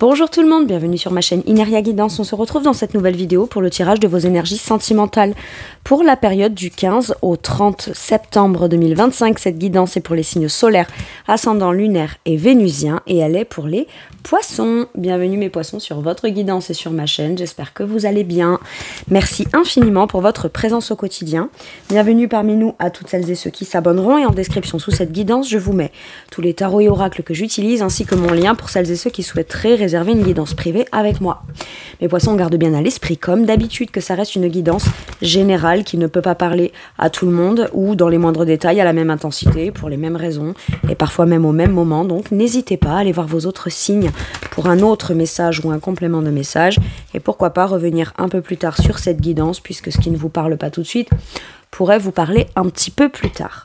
Bonjour tout le monde, bienvenue sur ma chaîne Ineria Guidance. On se retrouve dans cette nouvelle vidéo pour le tirage de vos énergies sentimentales pour la période du 15 au 30 septembre 2025. Cette guidance est pour les signes solaires, ascendant lunaire et vénusien et elle est pour les poissons. Bienvenue mes poissons sur votre guidance et sur ma chaîne, j'espère que vous allez bien. Merci infiniment pour votre présence au quotidien. Bienvenue parmi nous à toutes celles et ceux qui s'abonneront et en description sous cette guidance, je vous mets tous les tarots et oracles que j'utilise ainsi que mon lien pour celles et ceux qui souhaiteraient réserver une guidance privée avec moi. Mes poissons, gardent bien à l'esprit comme d'habitude que ça reste une guidance générale qui ne peut pas parler à tout le monde ou dans les moindres détails à la même intensité pour les mêmes raisons et parfois même au même moment. Donc n'hésitez pas à aller voir vos autres signes pour un autre message ou un complément de message et pourquoi pas revenir un peu plus tard sur cette guidance puisque ce qui ne vous parle pas tout de suite pourrait vous parler un petit peu plus tard.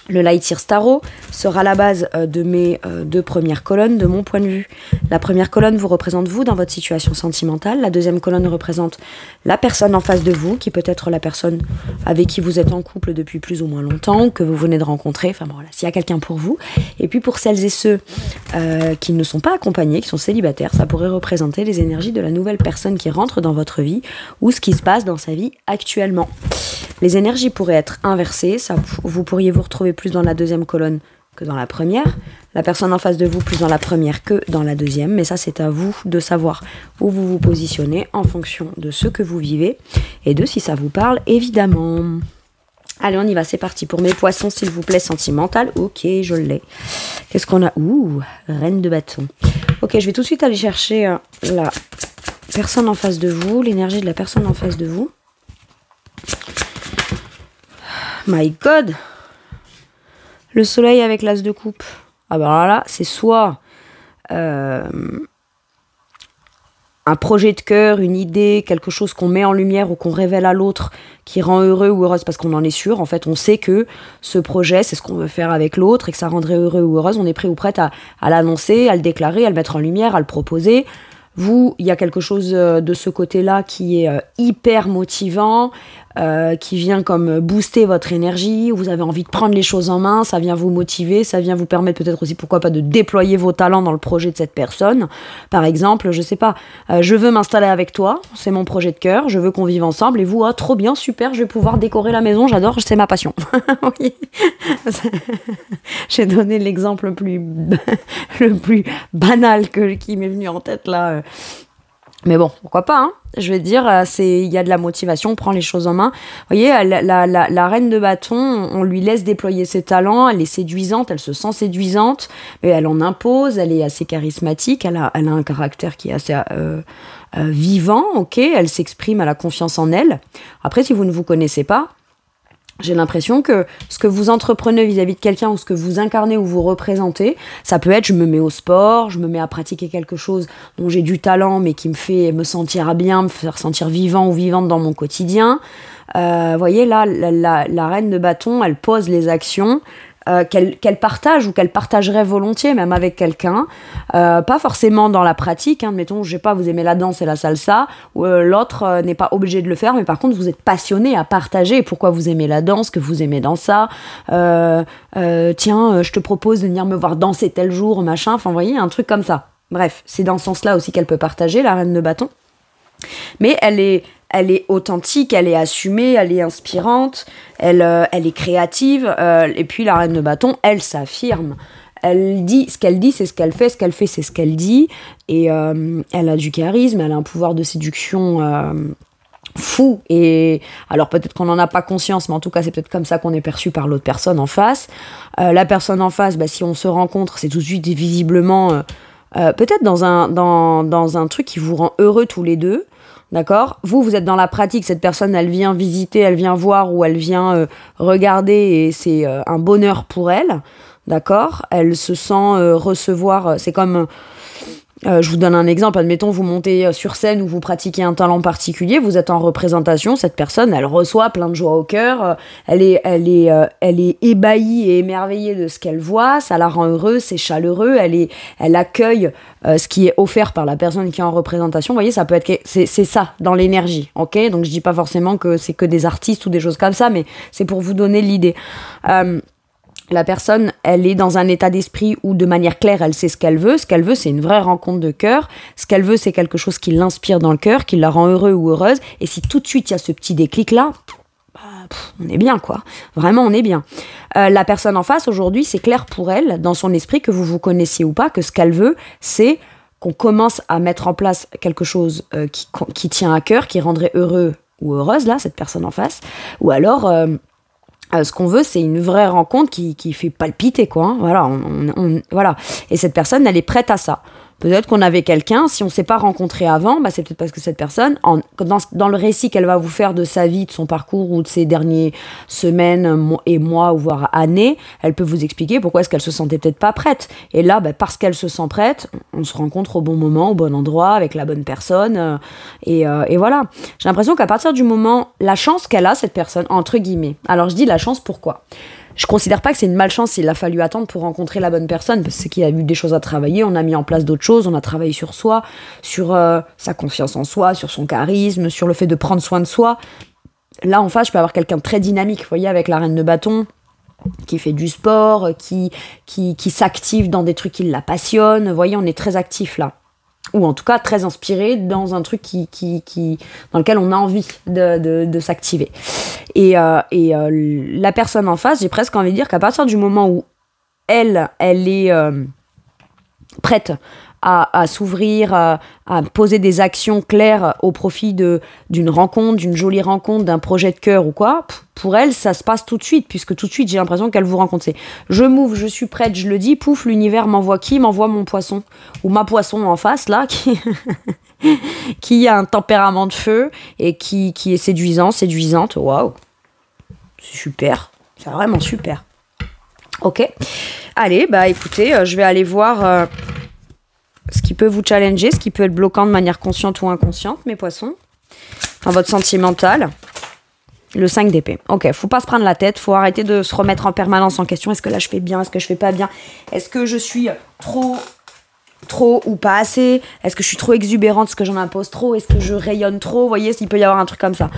Le Light Years Tarot sera la base de mes deux premières colonnes de mon point de vue. La première colonne vous représente vous dans votre situation sentimentale. La deuxième colonne représente la personne en face de vous, qui peut être la personne avec qui vous êtes en couple depuis plus ou moins longtemps, que vous venez de rencontrer. Enfin bon, voilà, s'il y a quelqu'un pour vous. Et puis pour celles et ceux qui ne sont pas accompagnés, qui sont célibataires, ça pourrait représenter les énergies de la nouvelle personne qui rentre dans votre vie ou ce qui se passe dans sa vie actuellement. Les énergies pourraient être inversées, vous pourriez vous retrouver plus dans la deuxième colonne que dans la première, la personne en face de vous plus dans la première que dans la deuxième, mais ça c'est à vous de savoir où vous vous positionnez en fonction de ce que vous vivez et de si ça vous parle évidemment. Allez on y va, c'est parti pour mes poissons s'il vous plaît, sentimental, ok je l'ai. Qu'est-ce qu'on a? Ouh, reine de bâton. Ok, je vais tout de suite aller chercher la personne en face de vous, l'énergie de la personne en face de vous. My God! Le soleil avec l'as de coupe. Ah ben là, c'est soit un projet de cœur, une idée, quelque chose qu'on met en lumière ou qu'on révèle à l'autre qui rend heureux ou heureuse parce qu'on en est sûr. En fait, on sait que ce projet, c'est ce qu'on veut faire avec l'autre et que ça rendrait heureux ou heureuse. On est prêt ou prête à l'annoncer, à le déclarer, à le mettre en lumière, à le proposer. Vous, il y a quelque chose de ce côté-là qui est hyper motivant, qui vient comme booster votre énergie, vous avez envie de prendre les choses en main, ça vient vous motiver, ça vient vous permettre peut-être aussi, pourquoi pas, de déployer vos talents dans le projet de cette personne. Par exemple, je sais pas, je veux m'installer avec toi, c'est mon projet de cœur, je veux qu'on vive ensemble, et vous, ah, trop bien, super, je vais pouvoir décorer la maison, j'adore, c'est ma passion. Oui. J'ai donné l'exemple le plus banal qui m'est venu en tête là. Mais bon, pourquoi pas, hein. Je vais dire, il y a de la motivation, on prend les choses en main. Vous voyez, la reine de bâton, on lui laisse déployer ses talents, elle est séduisante, elle se sent séduisante, mais elle en impose, elle est assez charismatique, elle a un caractère qui est assez vivant, ok, elle s'exprime, elle a confiance en elle. Après, si vous ne vous connaissez pas, j'ai l'impression que ce que vous entreprenez vis-à-vis de quelqu'un ou ce que vous incarnez ou vous représentez, ça peut être je me mets au sport, je me mets à pratiquer quelque chose dont j'ai du talent mais qui me fait me sentir bien, me faire sentir vivant ou vivante dans mon quotidien. Voyez là, la reine de bâton, elle pose les actions qu'elle partage ou qu'elle partagerait volontiers même avec quelqu'un, pas forcément dans la pratique, hein, mettons, je sais pas, vous aimez la danse et la salsa, ou l'autre n'est pas obligé de le faire, mais par contre vous êtes passionné à partager pourquoi vous aimez la danse, que vous aimez dans ça, tiens, je te propose de venir me voir danser tel jour, machin, enfin vous voyez, un truc comme ça. Bref, c'est dans ce sens-là aussi qu'elle peut partager, la reine de bâton. Mais elle est authentique, elle est assumée, elle est inspirante, elle est créative, et puis la reine de bâton, elle s'affirme. Elle dit ce qu'elle dit, c'est ce qu'elle fait c'est ce qu'elle dit, et elle a du charisme, elle a un pouvoir de séduction fou, et alors peut-être qu'on n'en a pas conscience, mais en tout cas c'est peut-être comme ça qu'on est perçu par l'autre personne en face. La personne en face, bah, si on se rencontre, c'est tout de suite visiblement peut-être dans un truc qui vous rend heureux tous les deux. D'accord ? Vous êtes dans la pratique, cette personne, elle vient visiter, elle vient voir ou elle vient regarder et c'est un bonheur pour elle. D'accord ? Elle se sent recevoir, c'est comme... je vous donne un exemple, admettons, vous montez sur scène ou vous pratiquez un talent particulier, vous elle est en représentation, cette personne, elle reçoit plein de joie au cœur, elle est ébahie et émerveillée de ce qu'elle voit, ça la rend heureuse, c'est chaleureux, elle accueille ce qui est offert par la personne qui est en représentation. Vous voyez, ça peut être, c'est ça, dans l'énergie, ok ? Donc je dis pas forcément que c'est que des artistes ou des choses comme ça, mais c'est pour vous donner l'idée. la personne, elle est dans un état d'esprit où de manière claire, elle sait ce qu'elle veut. Ce qu'elle veut, c'est une vraie rencontre de cœur. Ce qu'elle veut, c'est quelque chose qui l'inspire dans le cœur, qui la rend heureux ou heureuse. Et si tout de suite, il y a ce petit déclic-là, on est bien, quoi. Vraiment, on est bien. La personne en face, aujourd'hui, c'est clair pour elle, dans son esprit, que vous vous connaissiez ou pas, que ce qu'elle veut, c'est qu'on commence à mettre en place quelque chose qui tient à cœur, qui rendrait heureux ou heureuse, là, cette personne en face. Ou alors... ce qu'on veut, c'est une vraie rencontre qui fait palpiter, quoi. Hein. Voilà, voilà. Et cette personne, elle est prête à ça. Peut-être qu'on avait quelqu'un, si on ne s'est pas rencontré avant, bah c'est peut-être parce que cette personne, dans le récit qu'elle va vous faire de sa vie, de son parcours ou de ses dernières semaines et mois ou voire années, elle peut vous expliquer pourquoi est-ce qu'elle se sentait peut-être pas prête. Et là, bah, parce qu'elle se sent prête, on se rencontre au bon moment, au bon endroit, avec la bonne personne. Et voilà. J'ai l'impression qu'à partir du moment, la chance qu'elle a, cette personne, entre guillemets. Alors je dis la chance, pourquoi ? Je considère pas que c'est une malchance, il a fallu attendre pour rencontrer la bonne personne, parce qu'il y a eu des choses à travailler, on a mis en place d'autres choses, on a travaillé sur soi, sur sa confiance en soi, sur son charisme, sur le fait de prendre soin de soi. Là, en face, je peux avoir quelqu'un de très dynamique, vous voyez, avec la reine de bâton, qui fait du sport, qui s'active dans des trucs qui la passionnent. Vous voyez, on est très actif là. Ou en tout cas très inspiré dans un truc dans lequel on a envie de s'activer. Et la personne en face, j'ai presque envie de dire qu'à partir du moment où elle est prête à s'ouvrir, à poser des actions claires au profit d'une rencontre, d'une jolie rencontre, d'un projet de cœur ou quoi, pour elle, ça se passe tout de suite, puisque tout de suite, j'ai l'impression qu'elle vous rencontre. Je m'ouvre, je suis prête, je le dis, pouf, l'univers m'envoie qui ? M'envoie mon poisson, ou ma poisson en face, là, qui a un tempérament de feu et qui est séduisante. Waouh, c'est super, c'est vraiment super. Ok, allez, bah écoutez, je vais aller voir... ce qui peut vous challenger, ce qui peut être bloquant de manière consciente ou inconsciente, mes poissons. Enfin, votre sentimental. Le 5 d'épée. Ok, faut pas se prendre la tête, faut arrêter de se remettre en permanence en question. Est-ce que là je fais bien, est-ce que je fais pas bien ? Est-ce que je suis trop ou pas assez ? Est-ce que je suis trop exubérante ? Est-ce que j'en impose trop ? Est-ce que je rayonne trop ? Vous voyez, il peut y avoir un truc comme ça.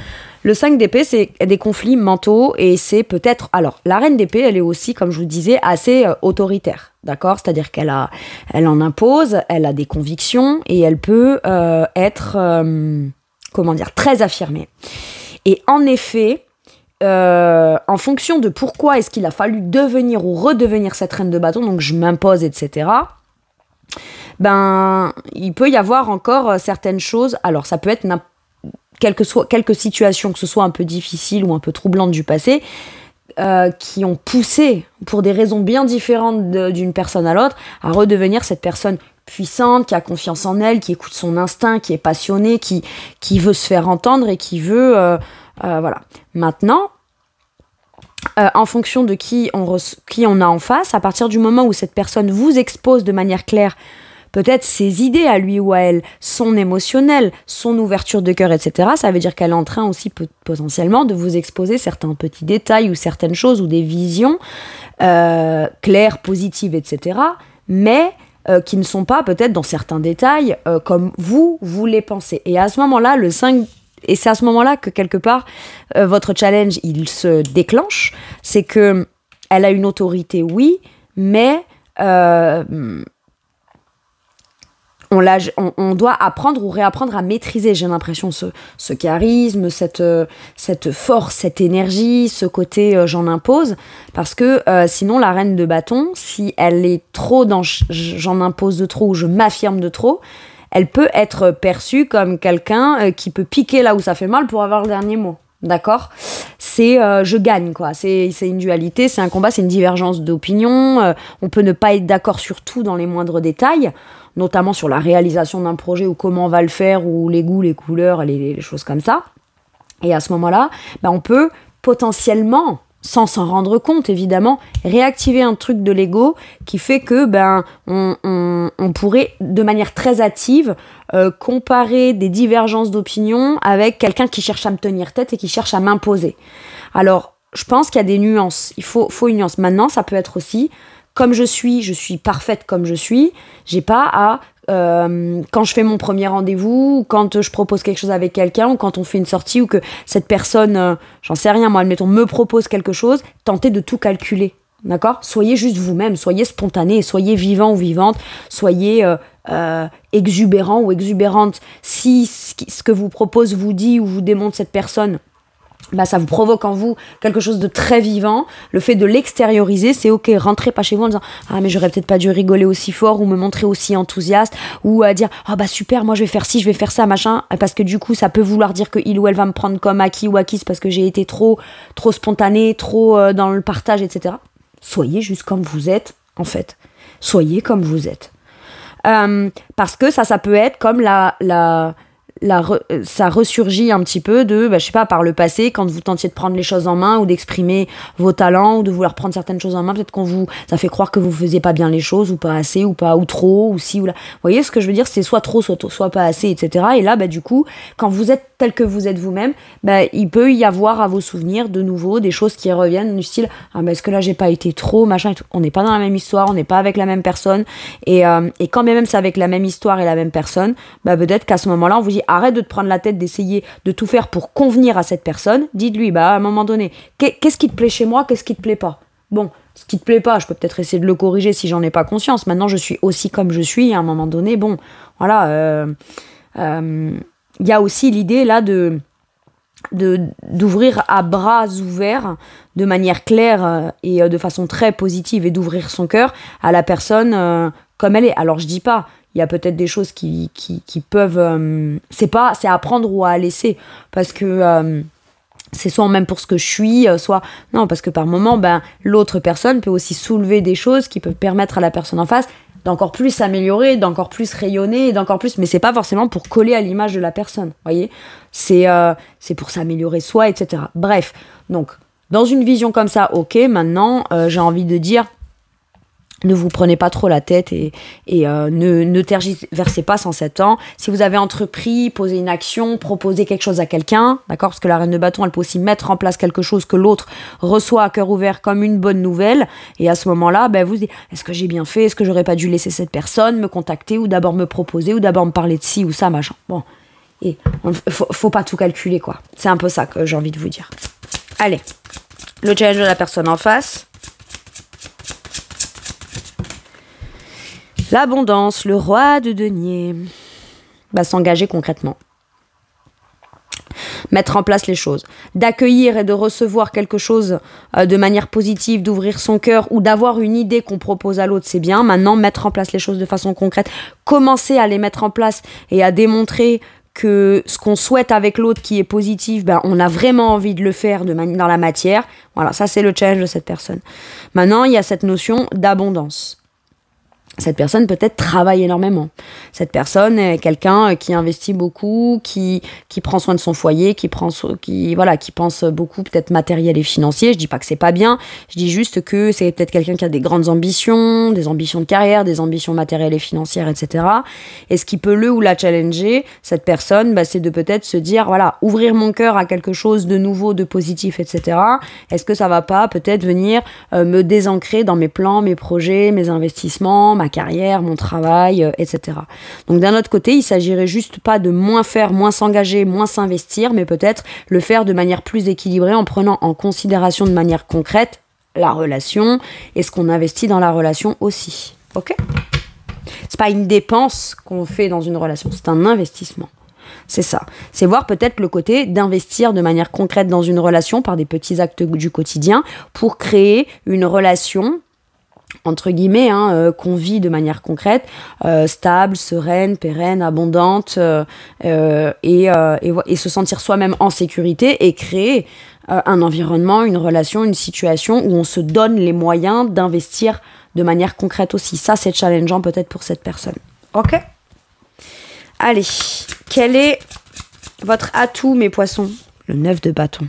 Le 5 d'épée, c'est des conflits mentaux et c'est peut-être... Alors, la reine d'épée, elle est aussi, comme je vous disais, assez autoritaire, d'accord ? C'est-à-dire elle en impose, elle a des convictions et elle peut être, très affirmée. Et en effet, en fonction de pourquoi est-ce qu'il a fallu devenir ou redevenir cette reine de bâton, donc je m'impose, etc., il peut y avoir encore certaines choses. Alors, ça peut être quelques situations, que ce soit un peu difficiles ou un peu troublantes du passé, qui ont poussé, pour des raisons bien différentes d'une personne à l'autre, à redevenir cette personne puissante, qui a confiance en elle, qui écoute son instinct, qui est passionnée, qui veut se faire entendre et qui veut... voilà. Maintenant, en fonction de qui on a en face, à partir du moment où cette personne vous expose de manière claire peut-être ses idées à lui ou à elle, son émotionnel, son ouverture de cœur, etc. Ça veut dire qu'elle est en train aussi potentiellement de vous exposer certains petits détails ou certaines choses ou des visions claires, positives, etc. Mais qui ne sont pas peut-être dans certains détails comme vous les pensez. Et à ce moment-là, le 5... Et c'est à ce moment-là que quelque part, votre challenge, il se déclenche. C'est que elle a une autorité, oui, mais... on doit apprendre ou réapprendre à maîtriser, j'ai l'impression, ce charisme, cette force, cette énergie, ce côté j'en impose, parce que sinon la reine de bâton, si elle est trop dans j'en impose de trop ou je m'affirme de trop, elle peut être perçue comme quelqu'un qui peut piquer là où ça fait mal pour avoir le dernier mot. D'accord ? C'est je gagne, quoi. C'est une dualité, c'est un combat, c'est une divergence d'opinion. On peut ne pas être d'accord sur tout dans les moindres détails, notamment sur la réalisation d'un projet ou comment on va le faire, ou les goûts, les couleurs, les choses comme ça. Et à ce moment-là, on peut potentiellement, sans s'en rendre compte évidemment, réactiver un truc de l'ego qui fait que on pourrait de manière très hâtive comparer des divergences d'opinion avec quelqu'un qui cherche à me tenir tête et qui cherche à m'imposer. Alors, je pense qu'il y a des nuances, il faut une nuance. Maintenant, ça peut être aussi, comme je suis parfaite comme je suis, j'ai pas à... quand je fais mon premier rendez-vous, ou quand je propose quelque chose avec quelqu'un, ou quand on fait une sortie, ou que cette personne, j'en sais rien moi, admettons, me propose quelque chose, tenter de tout calculer. d'accord? Soyez juste vous-même, soyez spontané, soyez vivant ou vivante, soyez exubérant ou exubérante. Si ce que vous propose, vous dit ou vous démontre cette personne, bah, ça vous provoque en vous quelque chose de très vivant, le fait de l'extérioriser, c'est ok, rentrez pas chez vous en disant ah mais j'aurais peut-être pas dû rigoler aussi fort ou me montrer aussi enthousiaste ou à dire ah bah super, moi je vais faire ci, je vais faire ça, machin, parce que du coup ça peut vouloir dire que il ou elle va me prendre comme acquis ou acquise parce que j'ai été trop spontané, trop dans le partage, etc. Soyez juste comme vous êtes, en fait. Soyez comme vous êtes. Parce que ça peut être comme ça ressurgit un petit peu de, je sais pas, par le passé, quand vous tentiez de prendre les choses en main ou d'exprimer vos talents ou de vouloir prendre certaines choses en main, peut-être ça fait croire que vous faisiez pas bien les choses ou pas assez ou trop ou si ou là. Vous voyez ce que je veux dire, c'est soit trop, soit pas assez, etc. Et là, du coup, quand vous êtes tel que vous êtes vous-même, il peut y avoir à vos souvenirs de nouveau des choses qui reviennent du style est-ce que là j'ai pas été trop, machin et tout. On n'est pas dans la même histoire, on n'est pas avec la même personne et quand même c'est avec la même histoire et la même personne, peut-être qu'à ce moment-là on vous dit arrête de te prendre la tête d'essayer de tout faire pour convenir à cette personne, dites-lui à un moment donné qu'est-ce qui te plaît chez moi, qu'est-ce qui te plaît pas. Bon, ce qui te plaît pas, je peux peut-être essayer de le corriger si j'en ai pas conscience. Maintenant je suis aussi comme je suis et à un moment donné, bon, voilà, il y a aussi l'idée là d'ouvrir à bras ouverts de manière claire et de façon très positive et d'ouvrir son cœur à la personne comme elle est. Alors je dis pas, il y a peut-être des choses qui peuvent c'est à prendre ou à laisser parce que c'est soit même pour ce que je suis, soit non, parce que par moment l'autre personne peut aussi soulever des choses qui peuvent permettre à la personne en face d'encore plus s'améliorer, d'encore plus rayonner, d'encore plus, mais c'est pas forcément pour coller à l'image de la personne, voyez, c'est pour s'améliorer soi, etc. Bref, donc dans une vision comme ça, ok, maintenant j'ai envie de dire ne vous prenez pas trop la tête et ne tergiversez pas sans 7 ans. Si vous avez entrepris, posé une action, proposé quelque chose à quelqu'un, d'accord, parce que la reine de bâton, elle peut aussi mettre en place quelque chose que l'autre reçoit à cœur ouvert comme une bonne nouvelle. Et à ce moment-là, vous dites, est-ce que j'ai bien fait? Est-ce que j'aurais pas dû laisser cette personne me contacter ou d'abord me proposer ou d'abord me parler de ci ou ça, machin. Bon, et faut pas tout calculer, quoi. C'est un peu ça que j'ai envie de vous dire. Allez, le challenge de la personne en face. L'abondance, le roi de denier, s'engager concrètement. Mettre en place les choses. D'accueillir et de recevoir quelque chose de manière positive, d'ouvrir son cœur ou d'avoir une idée qu'on propose à l'autre, c'est bien. Maintenant, mettre en place les choses de façon concrète. Commencer à les mettre en place et à démontrer que ce qu'on souhaite avec l'autre qui est positif, on a vraiment envie de le faire dans la matière. Voilà, ça c'est le challenge de cette personne. Maintenant, il y a cette notion d'abondance. Cette personne peut-être travaille énormément. Cette personne est quelqu'un qui investit beaucoup, qui prend soin de son foyer, qui pense beaucoup peut-être matériel et financier. Je dis pas que c'est pas bien, je dis juste que c'est peut-être quelqu'un qui a des grandes ambitions, des ambitions de carrière, des ambitions matérielles et financières, etc. Et ce qui peut le ou la challenger, cette personne, c'est de peut-être se dire, voilà, ouvrir mon cœur à quelque chose de nouveau, de positif, etc. Est-ce que ça va pas peut-être venir me désancrer dans mes plans, mes projets, mes investissements, ma carrière, mon travail, etc. Donc d'un autre côté, il s'agirait juste pas de moins faire, moins s'engager, moins s'investir, mais peut-être le faire de manière plus équilibrée en prenant en considération de manière concrète la relation et ce qu'on investit dans la relation aussi. Ok ? C'est pas une dépense qu'on fait dans une relation, c'est un investissement. C'est ça. C'est voir peut-être le côté d'investir de manière concrète dans une relation par des petits actes du quotidien pour créer une relation entre guillemets, qu'on vit de manière concrète, stable, sereine, pérenne, abondante, et se sentir soi-même en sécurité et créer un environnement, une relation, une situation où on se donne les moyens d'investir de manière concrète aussi. Ça, c'est challengeant peut-être pour cette personne. Ok ? Allez, quel est votre atout, mes poissons ? Le 9 de bâton.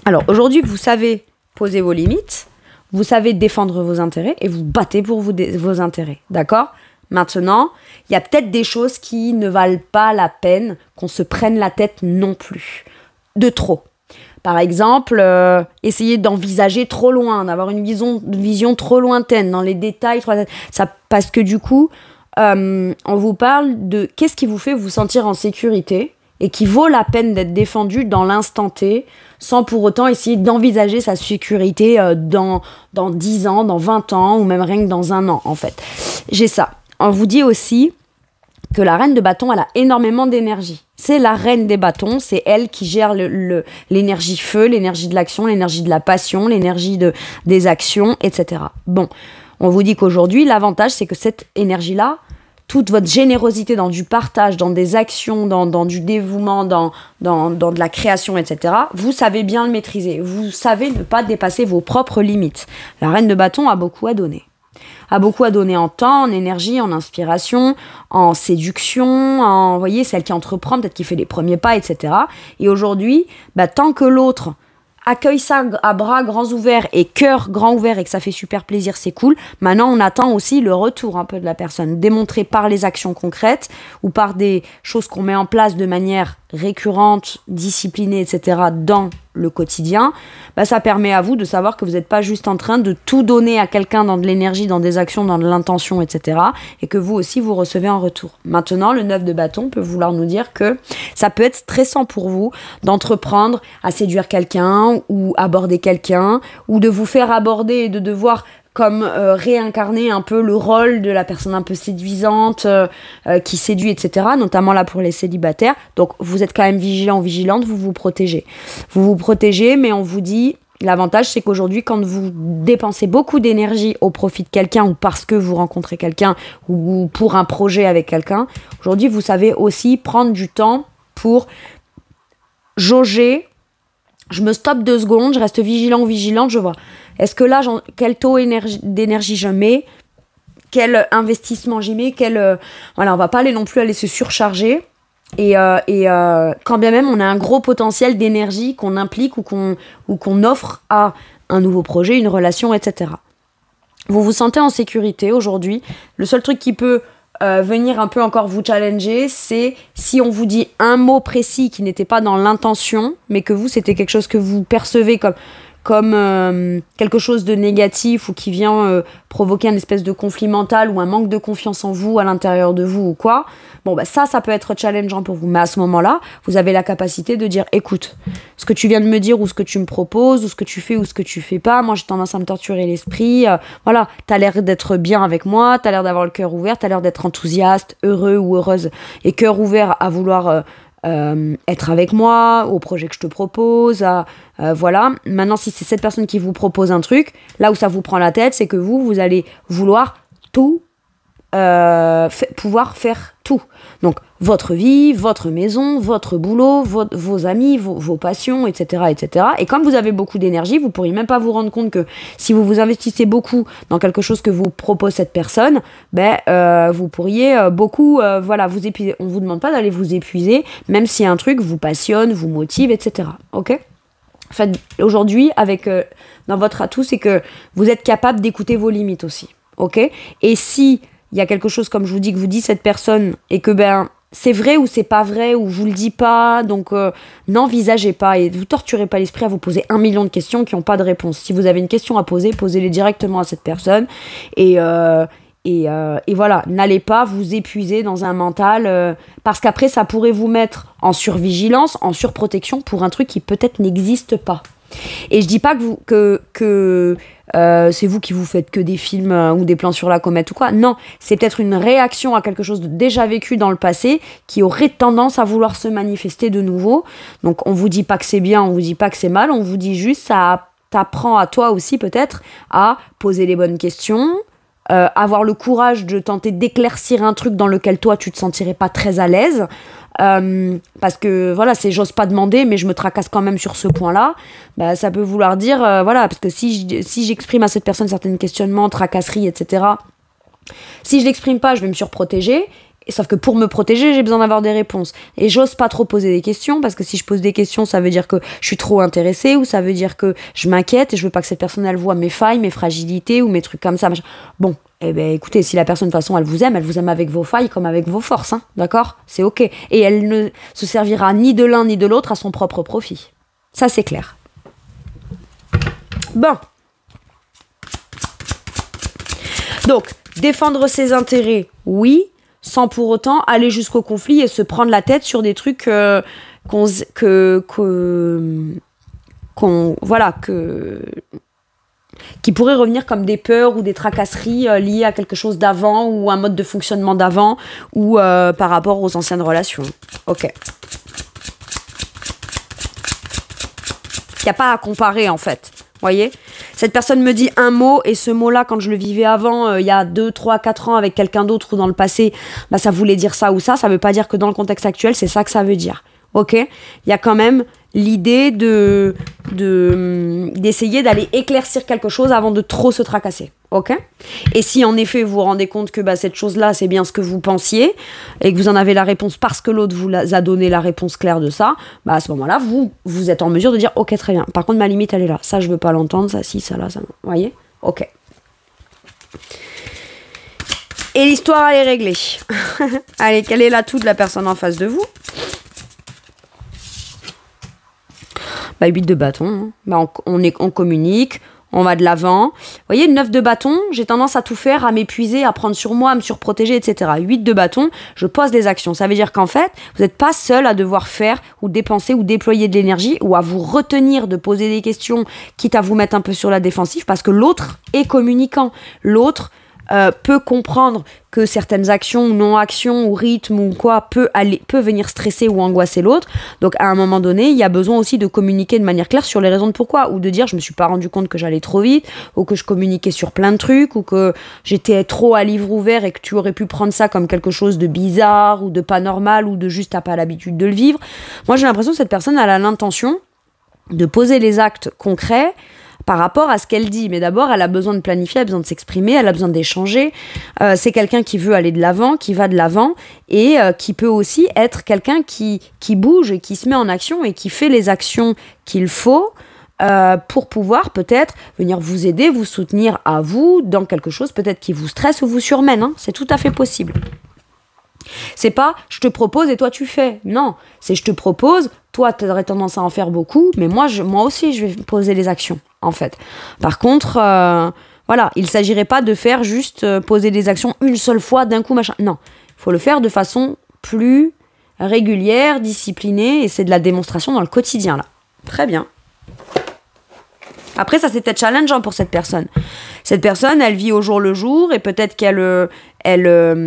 Alors, aujourd'hui, vous savez poser vos limites, vous savez défendre vos intérêts et vous battez pour vos intérêts, d'accord ? Maintenant, il y a peut-être des choses qui ne valent pas la peine qu'on se prenne la tête non plus, de trop. Par exemple, essayer d'envisager trop loin, d'avoir une vision trop lointaine, dans les détails, ça, parce que du coup, on vous parle de qu'est-ce qui vous fait vous sentir en sécurité et qui vaut la peine d'être défendu dans l'instant T, sans pour autant essayer d'envisager sa sécurité dans 10 ans, dans 20 ans, ou même rien que dans 1 an, en fait. J'ai ça. On vous dit aussi que la reine de bâton, elle a énormément d'énergie. C'est la reine des bâtons, c'est elle qui gère l'énergie feu, l'énergie de l'action, l'énergie de la passion, l'énergie des actions, etc. Bon, on vous dit qu'aujourd'hui, l'avantage, c'est que cette énergie-là, toute votre générosité dans du partage, dans des actions, dans du dévouement, dans de la création, etc., vous savez bien le maîtriser. Vous savez ne pas dépasser vos propres limites. La reine de bâton a beaucoup à donner. A beaucoup à donner en temps, en énergie, en inspiration, en séduction, vous voyez, celle qui entreprend, peut-être qui fait les premiers pas, etc. Et aujourd'hui, tant que l'autre accueille ça à bras grands ouverts et cœur grand ouvert et que ça fait super plaisir, c'est cool. Maintenant, on attend aussi le retour un peu de la personne, démontré par les actions concrètes ou par des choses qu'on met en place de manière récurrente, disciplinée, etc. dans le quotidien. Ça permet à vous de savoir que vous n'êtes pas juste en train de tout donner à quelqu'un dans de l'énergie, dans des actions, dans de l'intention, etc. et que vous aussi, vous recevez en retour. Maintenant, le 9 de bâton peut vouloir nous dire que ça peut être stressant pour vous d'entreprendre à séduire quelqu'un ou aborder quelqu'un ou de vous faire aborder et de devoir comme réincarner un peu le rôle de la personne un peu séduisante qui séduit, etc. Notamment là pour les célibataires. Donc vous êtes quand même vigilant, vigilante, vous vous protégez. Vous vous protégez, mais on vous dit, l'avantage c'est qu'aujourd'hui quand vous dépensez beaucoup d'énergie au profit de quelqu'un ou parce que vous rencontrez quelqu'un ou pour un projet avec quelqu'un, aujourd'hui vous savez aussi prendre du temps pour jauger. Je me stoppe 2 secondes, je reste vigilant ou vigilante, je vois. Est-ce que là, quel taux d'énergie je mets? Quel investissement j'y mets? Voilà, on va pas non plus aller se surcharger. Et quand bien même on a un gros potentiel d'énergie qu'on implique ou qu'on offre à un nouveau projet, une relation, etc. Vous vous sentez en sécurité aujourd'hui. Le seul truc qui peut venir un peu encore vous challenger, c'est si on vous dit un mot précis qui n'était pas dans l'intention, mais que vous, c'était quelque chose que vous percevez comme quelque chose de négatif ou qui vient provoquer une espèce de conflit mental ou un manque de confiance en vous à l'intérieur de vous ou quoi, ça peut être challengeant pour vous. Mais à ce moment-là, vous avez la capacité de dire, écoute, ce que tu viens de me dire ou ce que tu me proposes ou ce que tu fais ou ce que tu fais pas, moi j'ai tendance à me torturer l'esprit, voilà, t'as l'air d'être bien avec moi, t'as l'air d'avoir le cœur ouvert, t'as l'air d'être enthousiaste, heureux ou heureuse et cœur ouvert à vouloir être avec moi, au projet que je te propose, voilà. Maintenant, si c'est cette personne qui vous propose un truc, là où ça vous prend la tête, c'est que vous allez vouloir tout, pouvoir faire tout. Donc, votre vie, votre maison, votre boulot, vos amis, vos passions, etc., etc. Et comme vous avez beaucoup d'énergie, vous pourriez même pas vous rendre compte que si vous vous investissez beaucoup dans quelque chose que vous propose cette personne, vous pourriez beaucoup, vous épuiser. On vous demande pas d'aller vous épuiser, même si un truc vous passionne, vous motive, etc. Ok ? En fait, aujourd'hui, dans votre atout, c'est que vous êtes capable d'écouter vos limites aussi. Ok ? Et si il y a quelque chose, comme je vous dis, que vous dit cette personne et que c'est vrai ou c'est pas vrai ou je vous le dis pas, donc n'envisagez pas et vous torturez pas l'esprit à vous poser 1 million de questions qui n'ont pas de réponse. Si vous avez une question à poser, posez-les directement à cette personne et voilà, n'allez pas vous épuiser dans un mental parce qu'après ça pourrait vous mettre en survigilance, en surprotection pour un truc qui peut-être n'existe pas. Et je dis pas que c'est vous qui vous faites que des films ou des plans sur la comète ou quoi. Non, c'est peut-être une réaction à quelque chose de déjà vécu dans le passé qui aurait tendance à vouloir se manifester de nouveau. Donc on vous dit pas que c'est bien, on vous dit pas que c'est mal, on vous dit juste ça t'apprend à toi aussi peut-être à poser les bonnes questions, avoir le courage de tenter d'éclaircir un truc dans lequel toi tu te sentirais pas très à l'aise. Parce que voilà, c'est j'ose pas demander mais je me tracasse quand même sur ce point-là, ça peut vouloir dire parce que si j'exprime à cette personne certains questionnements, tracasseries, etc., si je l'exprime pas, je vais me surprotéger. Sauf que pour me protéger, j'ai besoin d'avoir des réponses. Et j'ose pas trop poser des questions, parce que si je pose des questions, ça veut dire que je suis trop intéressée, ou ça veut dire que je m'inquiète, et je veux pas que cette personne, elle voit mes failles, mes fragilités, ou mes trucs comme ça. Bon, écoutez, si la personne, de toute façon, elle vous aime avec vos failles, comme avec vos forces, hein, d'accord ? C'est ok. Et elle ne se servira ni de l'un ni de l'autre à son propre profit. Ça, c'est clair. Bon. Donc, défendre ses intérêts, oui. sans pour autant aller jusqu'au conflit et se prendre la tête sur des trucs qui pourraient revenir comme des peurs ou des tracasseries liées à quelque chose d'avant ou un mode de fonctionnement d'avant ou par rapport aux anciennes relations. Ok. Il n'y a pas à comparer en fait. Voyez, cette personne me dit un mot et ce mot-là, quand je le vivais avant, il y a 2, 3, 4 ans avec quelqu'un d'autre ou dans le passé, bah, ça voulait dire ça ou ça. Ça ne veut pas dire que dans le contexte actuel, c'est ça que ça veut dire. Ok, il y a quand même l'idée d'essayer d'aller éclaircir quelque chose avant de trop se tracasser. Ok. Et si en effet vous vous rendez compte que bah, cette chose-là, c'est bien ce que vous pensiez et que vous en avez la réponse parce que l'autre vous a donné la réponse claire de ça, bah, à ce moment-là, vous êtes en mesure de dire ok, très bien. Par contre, ma limite, elle est là. Ça, je veux pas l'entendre. Ça, si, ça, là, ça. Vous voyez. Ok. Et l'histoire, elle est réglée. Allez, quel est l'atout de la personne en face de vous? Bah, 8 de bâton. Hein. Bah, on communique, on va de l'avant. Vous voyez, 9 de bâton, j'ai tendance à tout faire, à m'épuiser, à prendre sur moi, à me surprotéger, etc. 8 de bâton, je pose des actions. Ça veut dire qu'en fait, vous n'êtes pas seul à devoir faire ou dépenser ou déployer de l'énergie ou à vous retenir de poser des questions, quitte à vous mettre un peu sur la défensive, parce que l'autre est communicant. L'autre peut comprendre que certaines actions ou non-actions ou rythmes ou quoi peut venir stresser ou angoisser l'autre. Donc à un moment donné, il y a besoin aussi de communiquer de manière claire sur les raisons de pourquoi, ou de dire je me suis pas rendu compte que j'allais trop vite, ou que je communiquais sur plein de trucs, ou que j'étais trop à livre ouvert et que tu aurais pu prendre ça comme quelque chose de bizarre ou de pas normal ou de juste t'as pas l'habitude de le vivre. Moi j'ai l'impression que cette personne elle a l'intention de poser les actes concrets par rapport à ce qu'elle dit. Mais d'abord, elle a besoin de planifier, elle a besoin de s'exprimer, elle a besoin d'échanger. C'est quelqu'un qui veut aller de l'avant, qui va de l'avant et qui peut aussi être quelqu'un qui bouge et qui se met en action et qui fait les actions qu'il faut pour pouvoir peut-être venir vous aider, vous soutenir à vous dans quelque chose peut-être qui vous stresse ou vous surmène. Hein. C'est tout à fait possible. C'est pas je te propose et toi tu fais. Non, c'est je te propose, toi tu aurais tendance à en faire beaucoup, mais moi aussi je vais poser les actions en fait. Par contre, voilà, il s'agirait pas de faire juste poser des actions une seule fois d'un coup machin. Non, il faut le faire de façon plus régulière, disciplinée et c'est de la démonstration dans le quotidien là. Très bien. Après, ça, c'était challengeant pour cette personne. Cette personne, elle vit au jour le jour et peut-être qu'elle...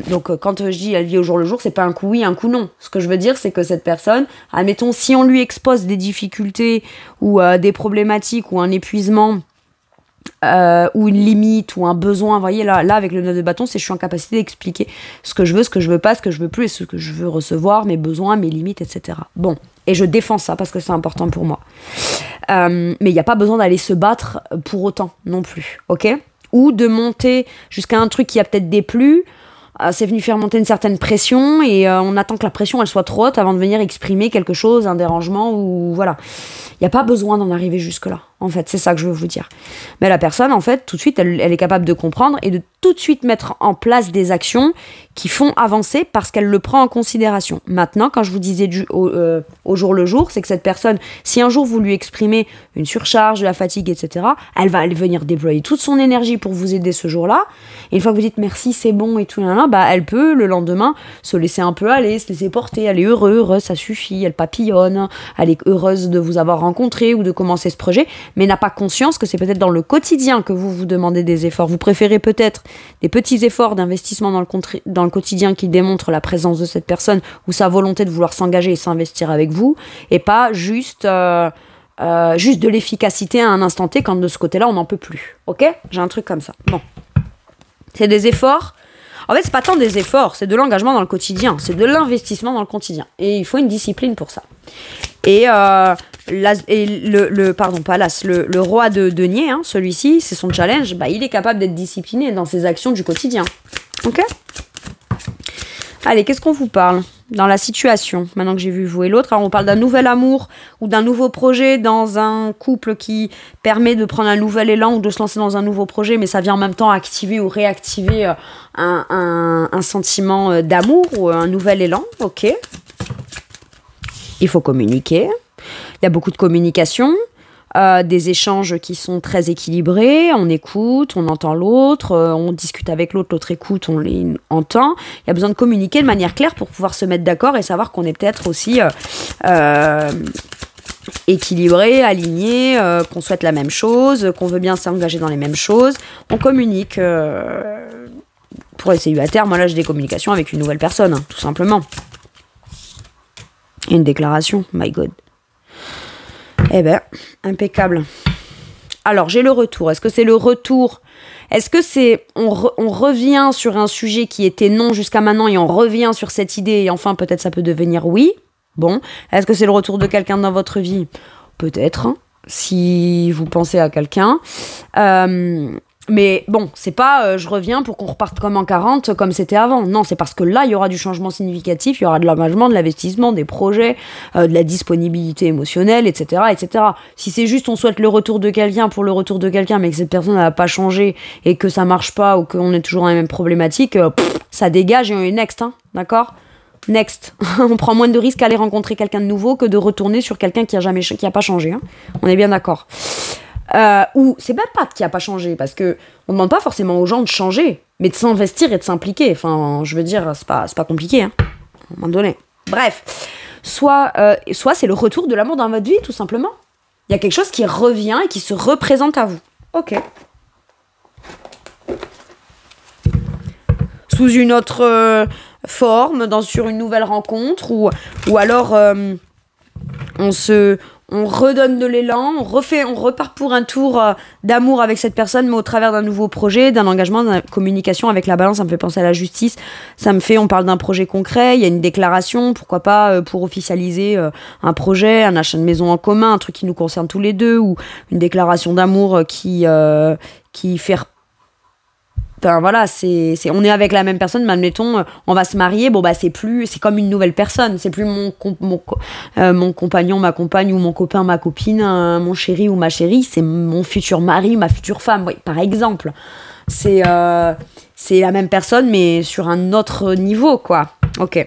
donc, quand je dis elle vit au jour le jour, c'est pas un coup oui, un coup non. Ce que je veux dire, c'est que cette personne, admettons, si on lui expose des difficultés ou des problématiques ou un épuisement ou une limite ou un besoin, vous voyez, là avec le 9 de bâton, c'est je suis en capacité d'expliquer ce que je veux pas, ce que je veux plus et ce que je veux recevoir, mes besoins, mes limites, etc. Bon, et je défends ça parce que c'est important pour moi. Mais il n'y a pas besoin d'aller se battre pour autant non plus, ok ? Ou de monter jusqu'à un truc qui a peut-être déplu, c'est venu faire monter une certaine pression et on attend que la pression elle soit trop haute avant de venir exprimer quelque chose, un dérangement ou voilà. Il n'y a pas besoin d'en arriver jusque-là, en fait, c'est ça que je veux vous dire. Mais la personne, en fait, tout de suite, elle est capable de comprendre et de tout de suite mettre en place des actions qui font avancer parce qu'elle le prend en considération. Maintenant, quand je vous disais au jour le jour, c'est que cette personne, si un jour vous lui exprimez une surcharge, de la fatigue, etc., elle va aller venir déployer toute son énergie pour vous aider ce jour-là. Et une fois que vous dites merci, c'est bon et tout, bah, elle peut, le lendemain, se laisser un peu aller, se laisser porter, elle est heureuse, ça suffit, elle papillonne, elle est heureuse de vous avoir rencontré ou de commencer ce projet, mais n'a pas conscience que c'est peut-être dans le quotidien que vous vous demandez des efforts. Vous préférez peut-être des petits efforts d'investissement dans le quotidien qui démontrent la présence de cette personne ou sa volonté de vouloir s'engager et s'investir avec vous, et pas juste de l'efficacité à un instant T quand de ce côté-là on n'en peut plus. Ok ? J'ai un truc comme ça. Bon. C'est des efforts. En fait, c'est pas tant des efforts, c'est de l'engagement dans le quotidien, c'est de l'investissement dans le quotidien. Et il faut une discipline pour ça. Et le roi de denier, hein, celui-ci, c'est son challenge, bah, il est capable d'être discipliné dans ses actions du quotidien. Ok ? Allez, qu'est-ce qu'on vous parle dans la situation, maintenant que j'ai vu vous et l'autre? Alors, on parle d'un nouvel amour ou d'un nouveau projet dans un couple qui permet de prendre un nouvel élan ou de se lancer dans un nouveau projet, mais ça vient en même temps activer ou réactiver un sentiment d'amour ou un nouvel élan. Ok. Il faut communiquer. Il y a beaucoup de communication. des échanges qui sont très équilibrés, on écoute, on entend l'autre, on discute avec l'autre, l'autre écoute, on les entend. Il y a besoin de communiquer de manière claire pour pouvoir se mettre d'accord et savoir qu'on est peut-être aussi équilibré, aligné, qu'on souhaite la même chose, qu'on veut bien s'engager dans les mêmes choses. On communique pour les célibataires. Moi là j'ai des communications avec une nouvelle personne, hein, tout simplement. Et une déclaration, my god. Eh ben, impeccable. Alors, j'ai le retour. Est-ce que c'est le retour? Est-ce que c'est... On revient sur un sujet qui était non jusqu'à maintenant et on revient sur cette idée et enfin, peut-être ça peut devenir oui? Bon. Est-ce que c'est le retour de quelqu'un dans votre vie? Peut-être, hein, si vous pensez à quelqu'un. Mais bon, c'est pas je reviens pour qu'on reparte comme en 40, comme c'était avant. Non, c'est parce que là, il y aura du changement significatif, il y aura de l'engagement, de l'investissement, des projets, de la disponibilité émotionnelle, etc., etc. Si c'est juste on souhaite le retour de quelqu'un pour le retour de quelqu'un, mais que cette personne n'a pas changé et que ça marche pas ou qu'on est toujours dans les mêmes problématiques, ça dégage et on est next, hein, d'accord? Next. On prend moins de risques à aller rencontrer quelqu'un de nouveau que de retourner sur quelqu'un qui a pas changé. Hein. On est bien d'accord. Ou c'est même pas qui a pas changé, parce que on demande pas forcément aux gens de changer, mais de s'investir et de s'impliquer. Enfin, je veux dire, c'est pas compliqué, hein, à un moment donné. Bref, soit c'est le retour de l'amour dans votre vie, tout simplement. Il y a quelque chose qui revient et qui se représente à vous. Ok. Sous une autre forme, sur une nouvelle rencontre, ou alors on redonne de l'élan, on repart pour un tour d'amour avec cette personne, mais au travers d'un nouveau projet, d'un engagement, d'une communication avec la balance. Ça me fait penser à la justice. On parle d'un projet concret, il y a une déclaration, pourquoi pas pour officialiser un projet, un achat de maison en commun, un truc qui nous concerne tous les deux, ou une déclaration d'amour qui fait... Enfin voilà, on est avec la même personne, mais admettons, on va se marier, bon bah c'est comme une nouvelle personne, c'est plus mon compagnon, ma compagne, ou mon copain, ma copine, mon chéri ou ma chérie, c'est mon futur mari, ma future femme, oui, par exemple. C'est la même personne, mais sur un autre niveau, quoi. Ok.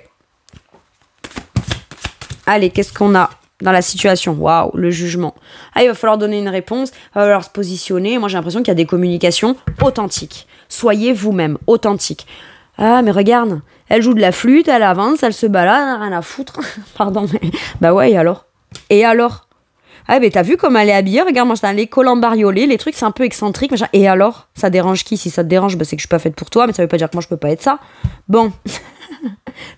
Allez, qu'est-ce qu'on a dans la situation? Waouh, le jugement. Ah, il va falloir donner une réponse, il va falloir se positionner. Moi, j'ai l'impression qu'il y a des communications authentiques. Soyez vous-même, authentique. Ah, mais regarde, elle joue de la flûte, elle avance, elle se balade, elle n'a rien à foutre. Pardon, mais... Bah ouais, et alors? Et alors? Ah, mais t'as vu comme elle est habillée? Regarde, moi, j'ai les collants bariolés, les trucs, c'est un peu excentrique. Machin. Et alors? Ça dérange qui? Si ça te dérange, bah, c'est que je suis pas faite pour toi, mais ça veut pas dire que moi, je peux pas être ça. Bon.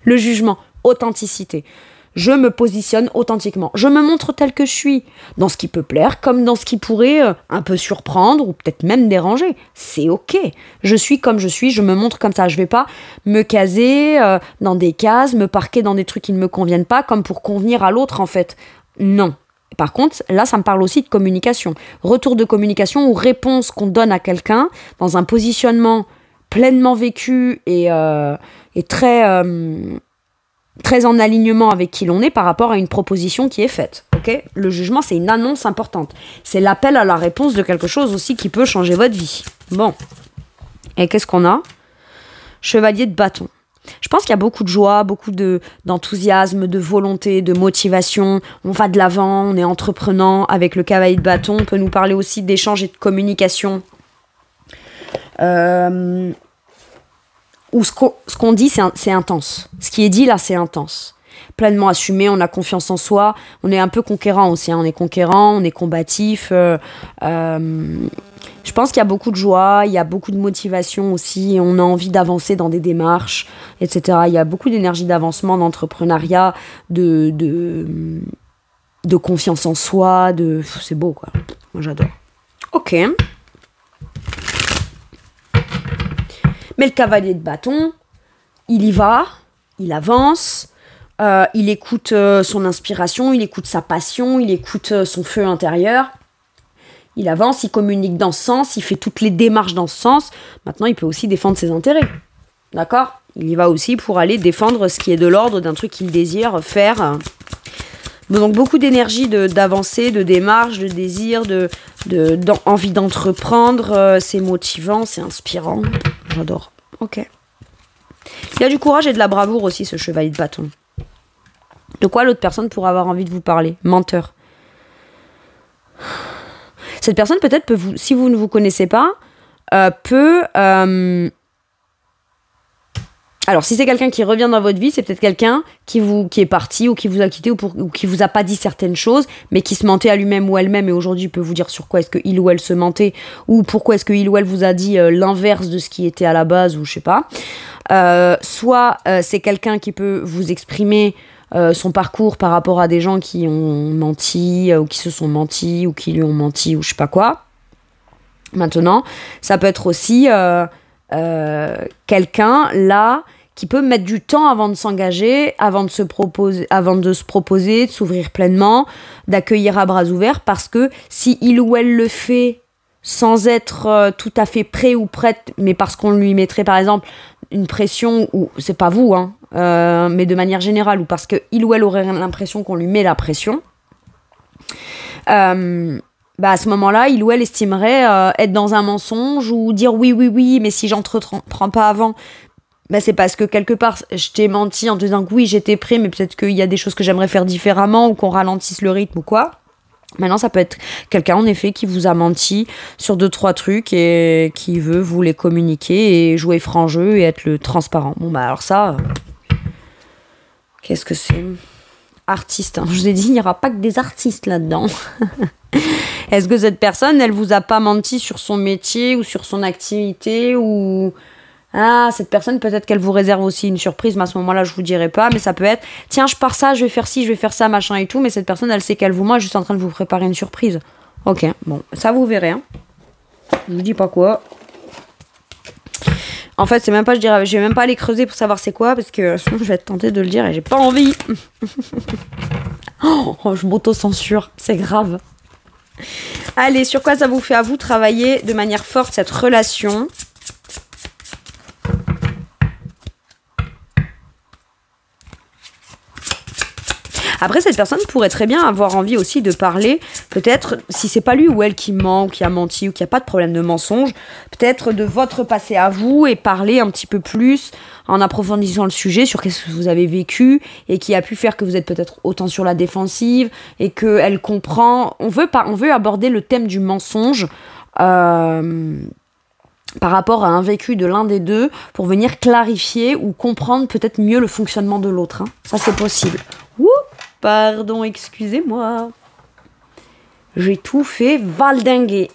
Le jugement, authenticité. Je me positionne authentiquement. Je me montre tel que je suis, dans ce qui peut plaire, comme dans ce qui pourrait un peu surprendre ou peut-être même déranger. C'est ok. Je suis comme je suis, je me montre comme ça. Je vais pas me caser dans des cases, me parquer dans des trucs qui ne me conviennent pas, comme pour convenir à l'autre en fait. Non. Par contre, là, ça me parle aussi de communication. Retour de communication ou réponse qu'on donne à quelqu'un dans un positionnement pleinement vécu et très en alignement avec qui l'on est par rapport à une proposition qui est faite. Okay, le jugement, c'est une annonce importante. C'est l'appel à la réponse de quelque chose aussi qui peut changer votre vie. Bon. Et qu'est-ce qu'on a? Chevalier de bâton. Je pense qu'il y a beaucoup de joie, beaucoup d'enthousiasme, de volonté, de motivation. On va de l'avant, on est entreprenant. Avec le cavalier de bâton, on peut nous parler aussi d'échange et de communication. Où ce qu'on dit, c'est intense. Ce qui est dit, là, c'est intense. Pleinement assumé, on a confiance en soi. On est un peu conquérant aussi. Hein. On est conquérant, on est combatif. Je pense qu'il y a beaucoup de joie, il y a beaucoup de motivation aussi. On a envie d'avancer dans des démarches, etc. Il y a beaucoup d'énergie d'avancement, d'entrepreneuriat, de confiance en soi. C'est beau, quoi. Moi, j'adore. Ok. Mais le cavalier de bâton, il y va, il avance, il écoute son inspiration, il écoute sa passion, il écoute son feu intérieur. Il avance, il communique dans ce sens, il fait toutes les démarches dans ce sens. Maintenant, il peut aussi défendre ses intérêts. D'accord? Il y va aussi pour aller défendre ce qui est de l'ordre d'un truc qu'il désire faire. Donc, beaucoup d'énergie d'avancer, de démarche, de désir, d'envie d'entreprendre. C'est motivant, c'est inspirant. J'adore. Ok. Il y a du courage et de la bravoure aussi, ce chevalier de bâton. De quoi l'autre personne pourrait avoir envie de vous parler? Menteur. Cette personne peut-être peut vous, si vous ne vous connaissez pas, peut... Alors, si c'est quelqu'un qui revient dans votre vie, c'est peut-être quelqu'un qui est parti ou qui vous a quitté ou qui vous a pas dit certaines choses, mais qui se mentait à lui-même ou elle-même et aujourd'hui peut vous dire sur quoi est-ce que il ou elle se mentait ou pourquoi est-ce que il ou elle vous a dit l'inverse de ce qui était à la base ou je sais pas. Soit c'est quelqu'un qui peut vous exprimer son parcours par rapport à des gens qui ont menti ou qui se sont mentis ou qui lui ont menti ou je sais pas quoi. Maintenant, ça peut être aussi quelqu'un là qui peut mettre du temps avant de s'engager, avant de se proposer, de s'ouvrir pleinement, d'accueillir à bras ouverts, parce que si il ou elle le fait sans être tout à fait prêt ou prête, mais parce qu'on lui mettrait par exemple une pression, ou c'est pas vous, hein, mais de manière générale, ou parce que il ou elle aurait l'impression qu'on lui met la pression, à ce moment-là, il ou elle estimerait être dans un mensonge ou dire oui, mais si j'entreprends pas avant, c'est parce que quelque part, je t'ai menti en te disant que oui, j'étais prêt, mais peut-être qu'il y a des choses que j'aimerais faire différemment ou qu'on ralentisse le rythme ou quoi. Maintenant, ça peut être quelqu'un, en effet, qui vous a menti sur 2-3 trucs et qui veut vous les communiquer et jouer franc jeu et être le transparent. Bon, alors ça, qu'est-ce que c'est ? Artiste, hein. Je vous ai dit, il n'y aura pas que des artistes là-dedans. Est-ce que cette personne, elle vous a pas menti sur son métier ou sur son activité ou... Ah, cette personne, peut-être qu'elle vous réserve aussi une surprise, mais à ce moment-là, je vous dirai pas, mais ça peut être, tiens, je pars ça, je vais faire ci, je vais faire ça, machin et tout, mais cette personne, elle sait qu'elle vous ment, juste en train de vous préparer une surprise. Ok, bon, ça vous verrez, hein. Je vous dis pas quoi. En fait, c'est même pas, je vais même pas aller creuser pour savoir c'est quoi, parce que sinon, je vais être tentée de le dire et j'ai pas envie. Oh, je m'auto-censure, c'est grave. Allez, sur quoi ça vous fait à vous travailler de manière forte cette relation ? Après, cette personne pourrait très bien avoir envie aussi de parler, peut-être, si c'est pas lui ou elle qui ment, ou qui a menti, ou qui a pas de problème de mensonge, peut-être de votre passé à vous et parler un petit peu plus en approfondissant le sujet sur qu'est-ce que vous avez vécu et qui a pu faire que vous êtes peut-être autant sur la défensive et qu'elle comprend. On veut aborder le thème du mensonge par rapport à un vécu de l'un des deux pour venir clarifier ou comprendre peut-être mieux le fonctionnement de l'autre. Hein. Ça, c'est possible. Ouh, pardon, excusez-moi. J'ai tout fait valdinguer.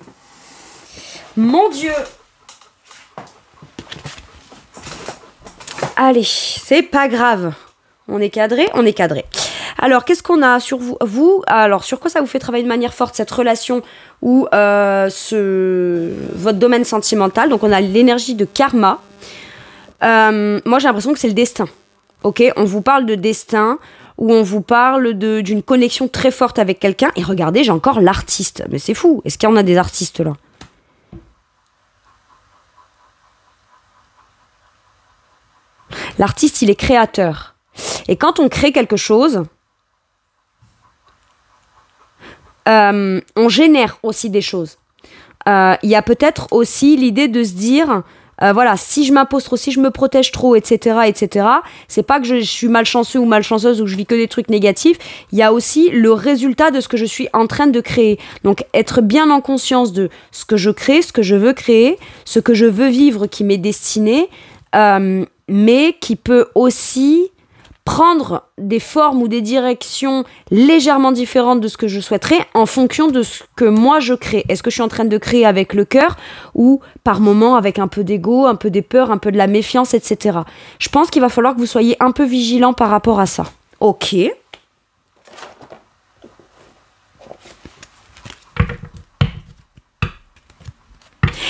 Mon Dieu. Allez, c'est pas grave. On est cadré, on est cadré. Alors, qu'est-ce qu'on a sur vous? Alors, sur quoi ça vous fait travailler de manière forte, cette relation ou votre domaine sentimental? Donc, on a l'énergie de karma. Moi, j'ai l'impression que c'est le destin. Ok, on vous parle de destin, ou on vous parle d'une connexion très forte avec quelqu'un. Et regardez, j'ai encore l'artiste. Mais c'est fou. Est-ce qu'il y en a des artistes là? L'artiste, il est créateur. Et quand on crée quelque chose, on génère aussi des choses. Il y a peut-être aussi l'idée de se dire, voilà, si je m'impose trop, si je me protège trop, etc., c'est pas que je suis malchanceux ou malchanceuse ou que je vis que des trucs négatifs. Il y a aussi le résultat de ce que je suis en train de créer. Donc, être bien en conscience de ce que je crée, ce que je veux créer, ce que je veux vivre qui m'est destiné, mais qui peut aussi prendre des formes ou des directions légèrement différentes de ce que je souhaiterais en fonction de ce que moi je crée. Est-ce que je suis en train de créer avec le cœur ou par moments avec un peu d'ego, un peu des peurs, un peu de la méfiance, etc. Je pense qu'il va falloir que vous soyez un peu vigilant par rapport à ça. Ok.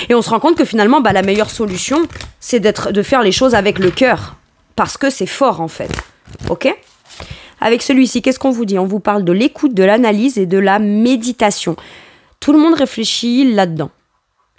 Et on se rend compte que finalement, la meilleure solution, c'est de faire les choses avec le cœur. Parce que c'est fort, en fait. Ok ? Avec celui-ci, qu'est-ce qu'on vous dit? On vous parle de l'écoute, de l'analyse et de la méditation. Tout le monde réfléchit là-dedans.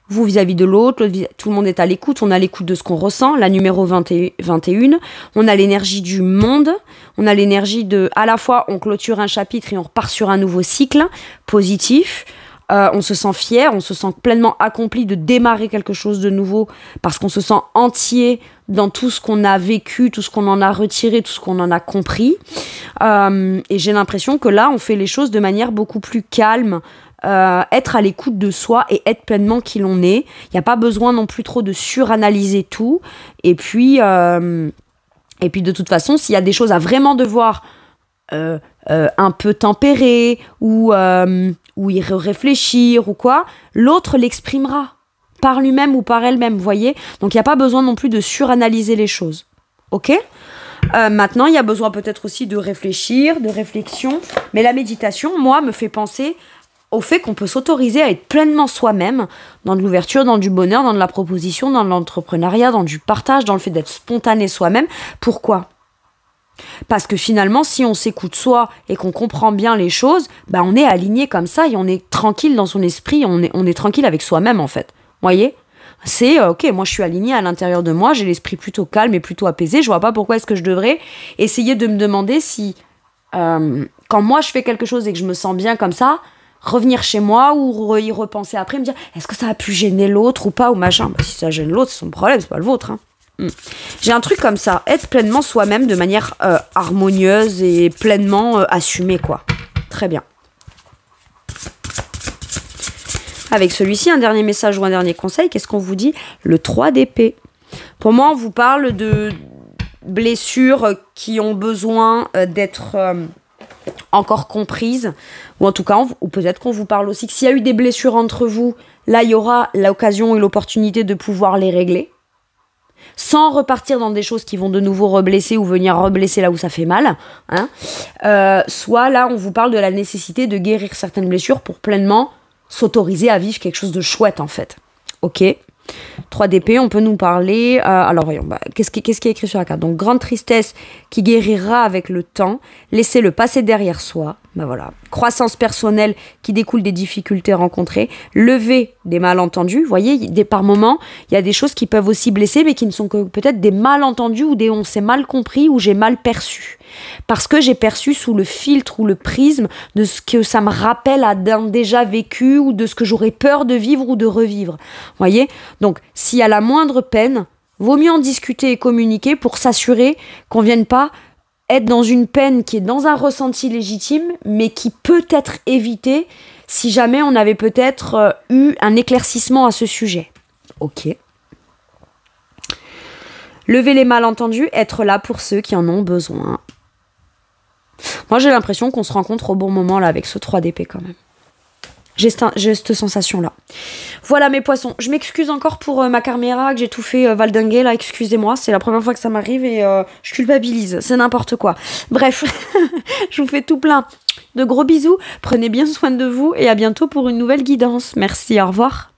Vous vis-à-vis de l'autre, tout le monde est à l'écoute. On a l'écoute de ce qu'on ressent, la numéro 21. On a l'énergie du monde. On a l'énergie de... À la fois, on clôture un chapitre et on repart sur un nouveau cycle positif. on se sent fier, on se sent pleinement accompli de démarrer quelque chose de nouveau parce qu'on se sent entier dans tout ce qu'on a vécu, tout ce qu'on en a retiré, tout ce qu'on en a compris. Et j'ai l'impression que là, on fait les choses de manière beaucoup plus calme, être à l'écoute de soi et être pleinement qui l'on est. Il n'y a pas besoin non plus trop de suranalyser tout. Et puis de toute façon, s'il y a des choses à vraiment devoir un peu tempérer ou y réfléchir ou quoi, l'autre l'exprimera par lui-même ou par elle-même, vous voyez. Donc il n'y a pas besoin non plus de suranalyser les choses. Ok ? Maintenant, il y a besoin peut-être aussi de réfléchir, de réflexion. Mais la méditation, moi, me fait penser au fait qu'on peut s'autoriser à être pleinement soi-même dans de l'ouverture, dans du bonheur, dans de la proposition, dans l'entrepreneuriat, dans du partage, dans le fait d'être spontané soi-même. Pourquoi ? Parce que finalement, si on s'écoute soi et qu'on comprend bien les choses, bah on est aligné comme ça et on est tranquille dans son esprit, on est tranquille avec soi-même en fait. Vous voyez ? C'est ok, moi je suis alignée à l'intérieur de moi, j'ai l'esprit plutôt calme et plutôt apaisé, je vois pas pourquoi est-ce que je devrais essayer de me demander si quand moi je fais quelque chose et que je me sens bien comme ça, revenir chez moi ou y repenser après, me dire est-ce que ça a pu gêner l'autre ou pas ou machin. Bah, si ça gêne l'autre, c'est son problème, c'est pas le vôtre. J'ai un truc comme ça, être pleinement soi-même de manière harmonieuse et pleinement assumée, quoi. Très bien. Avec celui-ci, un dernier message ou un dernier conseil, qu'est-ce qu'on vous dit ? Le 3 d'épée. Pour moi, on vous parle de blessures qui ont besoin d'être encore comprises, ou en tout cas, ou peut-être qu'on vous parle aussi que s'il y a eu des blessures entre vous, là, il y aura l'occasion et l'opportunité de pouvoir les régler, sans repartir dans des choses qui vont de nouveau reblesser ou venir reblesser là où ça fait mal. Hein. Soit là, on vous parle de la nécessité de guérir certaines blessures pour pleinement s'autoriser à vivre quelque chose de chouette, en fait. Ok. 3 d'épée, on peut nous parler... alors, voyons, qu'est-ce qui est écrit sur la carte ? Donc, grande tristesse qui guérira avec le temps. Laissez le passé derrière soi. Voilà. Croissance personnelle qui découle des difficultés rencontrées. Lever des malentendus. Vous voyez, par moments, il y a des choses qui peuvent aussi blesser, mais qui ne sont que peut-être des malentendus ou on s'est mal compris ou j'ai mal perçu. Parce que j'ai perçu sous le filtre ou le prisme de ce que ça me rappelle d'un déjà vécu ou de ce que j'aurais peur de vivre ou de revivre. Vous voyez ? Donc, s'il y a la moindre peine, vaut mieux en discuter et communiquer pour s'assurer qu'on ne vienne pas être dans une peine qui est dans un ressenti légitime, mais qui peut être évité si jamais on avait peut-être eu un éclaircissement à ce sujet. Ok. Lever les malentendus, être là pour ceux qui en ont besoin. Moi, j'ai l'impression qu'on se rencontre au bon moment là avec ce 3 d'épée quand même. J'ai cette sensation-là. Voilà mes poissons. Je m'excuse encore pour ma caméra, que j'ai tout fait valdinguer là, excusez-moi. C'est la première fois que ça m'arrive et je culpabilise. C'est n'importe quoi. Bref, je vous fais tout plein de gros bisous. Prenez bien soin de vous et à bientôt pour une nouvelle guidance. Merci, au revoir.